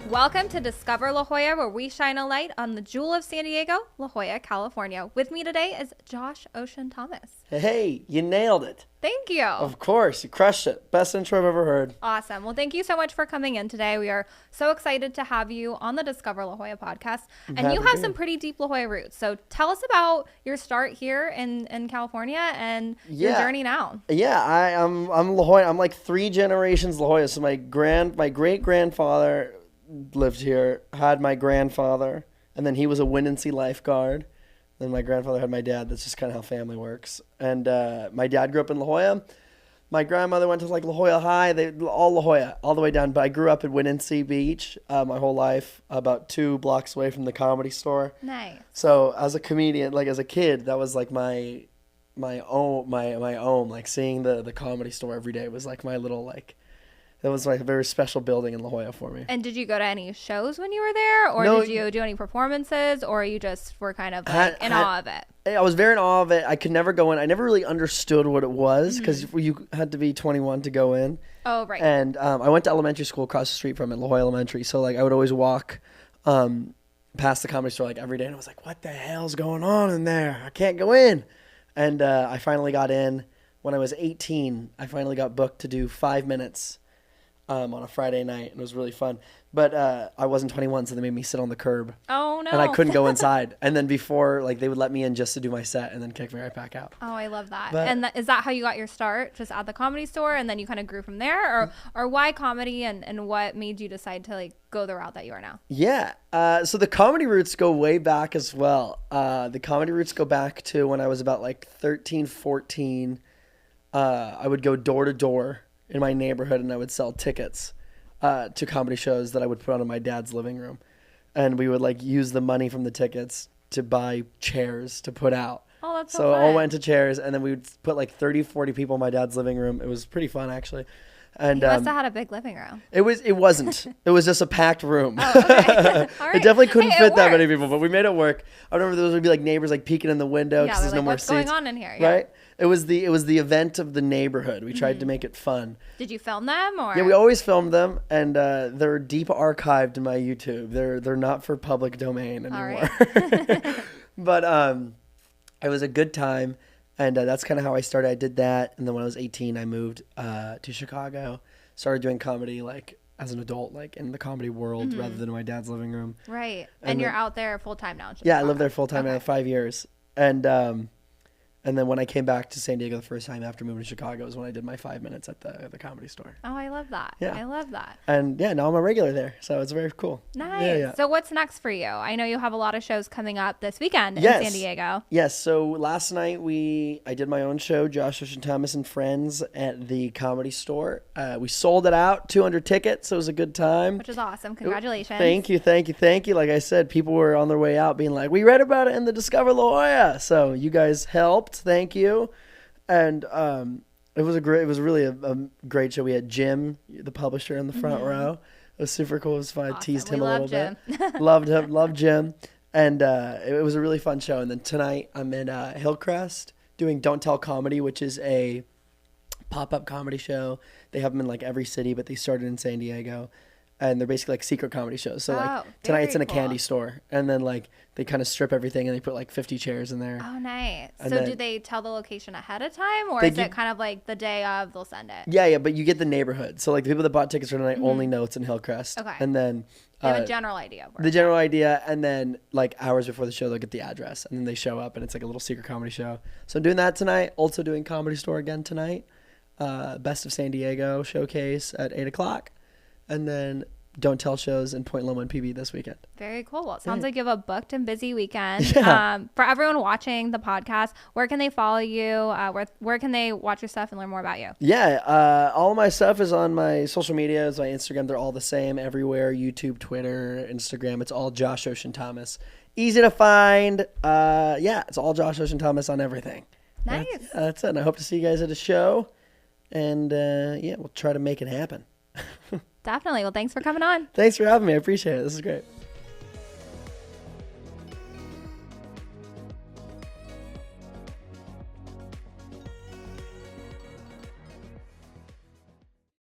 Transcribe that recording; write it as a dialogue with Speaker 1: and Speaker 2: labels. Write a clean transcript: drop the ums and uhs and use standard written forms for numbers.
Speaker 1: Welcome to Discover La Jolla, where we shine a light on the jewel of San Diego, La Jolla, California. With me today is Josh Ocean Thomas.
Speaker 2: Hey, you nailed it.
Speaker 1: Thank you.
Speaker 2: Of course, you crushed it. Best intro I've ever heard.
Speaker 1: Awesome. Well, thank you so much for coming in today. We are so excited to have you on the Discover La Jolla podcast. And you have some pretty deep La Jolla roots. So tell us about your start here in California and your journey now.
Speaker 2: Yeah, I'm La Jolla. I'm like 3 generations La Jolla. So my great grandfather lived here, had my grandfather, and then he was a Windansea lifeguard. Then my grandfather had my dad. That's just kind of how family works. And my dad grew up in La Jolla. My grandmother went to like La Jolla High. All La Jolla, all the way down. But I grew up at Windansea Beach my whole life, about 2 blocks away from the Comedy Store.
Speaker 1: Nice.
Speaker 2: So as a comedian, like as a kid, that was like my own. Like seeing the Comedy Store every day was like my little like. That was like a very special building in La Jolla for me.
Speaker 1: And did you go to any shows when you were there? Or did you do any performances? Or you just were kind of like in awe of it?
Speaker 2: I was very in awe of it. I could never go in. I never really understood what it was because you had to be 21 to go in.
Speaker 1: Oh, right.
Speaker 2: And I went to elementary school across the street from it, La Jolla Elementary. So like I would always walk past the Comedy Store like every day. And I was like, what the hell's going on in there? I can't go in. And I finally got in. When I was 18, I finally got booked to do 5 minutes on a Friday night, and it was really fun. But I wasn't 21, so they made me sit on the curb.
Speaker 1: Oh, no.
Speaker 2: And I couldn't go inside. And then before, like, they would let me in just to do my set and then kick me right back out.
Speaker 1: Oh, I love that.
Speaker 2: But,
Speaker 1: and is that how you got your start, just at the Comedy Store, and then you kind of grew from there? Or why comedy, and what made you decide to, like, go the route that you are now?
Speaker 2: Yeah. So the comedy roots go way back as well. The comedy roots go back to when I was about, like, 13, 14. I would go door to door in my neighborhood, and I would sell tickets to comedy shows that I would put on in my dad's living room. And we would like use the money from the tickets to buy chairs to put out.
Speaker 1: Oh, that's
Speaker 2: so
Speaker 1: fun.
Speaker 2: all went to chairs, and then we would put like 30, 40 people in my dad's living room. It was pretty fun, actually. And
Speaker 1: you must have had a big living room.
Speaker 2: It wasn't. It was just a packed room.
Speaker 1: Oh, okay. All right.
Speaker 2: It definitely couldn't fit that
Speaker 1: works.
Speaker 2: many people, but we made it work. I remember there would be like neighbors like peeking in the window because there's no more
Speaker 1: what's
Speaker 2: seats.
Speaker 1: going on in here? Yeah.
Speaker 2: Right? It was the event of the neighborhood. We tried to make it fun.
Speaker 1: Did you film them or?
Speaker 2: Yeah, we always filmed them, and they're deep archived in my YouTube. They're not for public domain anymore.
Speaker 1: All right.
Speaker 2: But it was a good time, and that's kind of how I started. I did that, and then when I was 18, I moved to Chicago. Started doing comedy like as an adult, like in the comedy world, rather than in my dad's living room.
Speaker 1: Right. And you're out there full time now in Chicago.
Speaker 2: Yeah, I lived there full time. I had 5 years, and then when I came back to San Diego the first time after moving to Chicago was when I did my 5 minutes at the Comedy Store.
Speaker 1: Oh, I love that.
Speaker 2: Yeah.
Speaker 1: I love that.
Speaker 2: And yeah, now I'm a regular there, so it's very cool.
Speaker 1: Nice.
Speaker 2: Yeah.
Speaker 1: So what's next for you? I know you have a lot of shows coming up this weekend in San Diego.
Speaker 2: Yes. So last night I did my own show, Josh Ocean Thomas and Friends, at the Comedy Store. We sold it out, 200 tickets. So it was a good time.
Speaker 1: Which is awesome. Congratulations.
Speaker 2: Thank you. Like I said, people were on their way out being like, we read about it in the Discover La Jolla. So you guys helped. Thank you. And it was really a great show. We had Jim, the publisher, in the front row. It was super cool. It was fun.
Speaker 1: Awesome.
Speaker 2: I teased
Speaker 1: We
Speaker 2: him a little
Speaker 1: love
Speaker 2: bit. Loved Jim. And it was a really fun show. And then tonight I'm in Hillcrest doing Don't Tell Comedy, which is a pop-up comedy show. They have them in like every city, but they started in San Diego. And they're basically like secret comedy shows. So like tonight it's in a candy store. And then like they kind of strip everything and they put like 50 chairs in there.
Speaker 1: Oh, nice.
Speaker 2: And
Speaker 1: so
Speaker 2: then,
Speaker 1: do they tell the location ahead of time, or is it kind of like the day of they'll send it?
Speaker 2: Yeah, but you get the neighborhood. So like the people that bought tickets for tonight only know it's in Hillcrest.
Speaker 1: Okay.
Speaker 2: And then
Speaker 1: They have a general idea of where
Speaker 2: the general idea, and then like hours before the show they'll get the address, and then they show up and it's like a little secret comedy show. So I'm doing that tonight. Also doing Comedy Store again tonight. Best of San Diego showcase at 8:00, and then Don't Tell shows in Point Loma and PB this weekend.
Speaker 1: Very cool. Well, it sounds like you have a booked and busy weekend.
Speaker 2: Yeah.
Speaker 1: For everyone watching the podcast, where can they follow you? Where can they watch your stuff and learn more about you?
Speaker 2: Yeah, all of my stuff is on my social media. It's my Instagram. They're all the same everywhere. YouTube, Twitter, Instagram. It's all Josh Ocean Thomas. Easy to find. It's all Josh Ocean Thomas on everything.
Speaker 1: Nice.
Speaker 2: That's it. And I hope to see you guys at a show. And we'll try to make it happen.
Speaker 1: Definitely. Well, thanks for coming on.
Speaker 2: Thanks for having me. I appreciate it. This is great.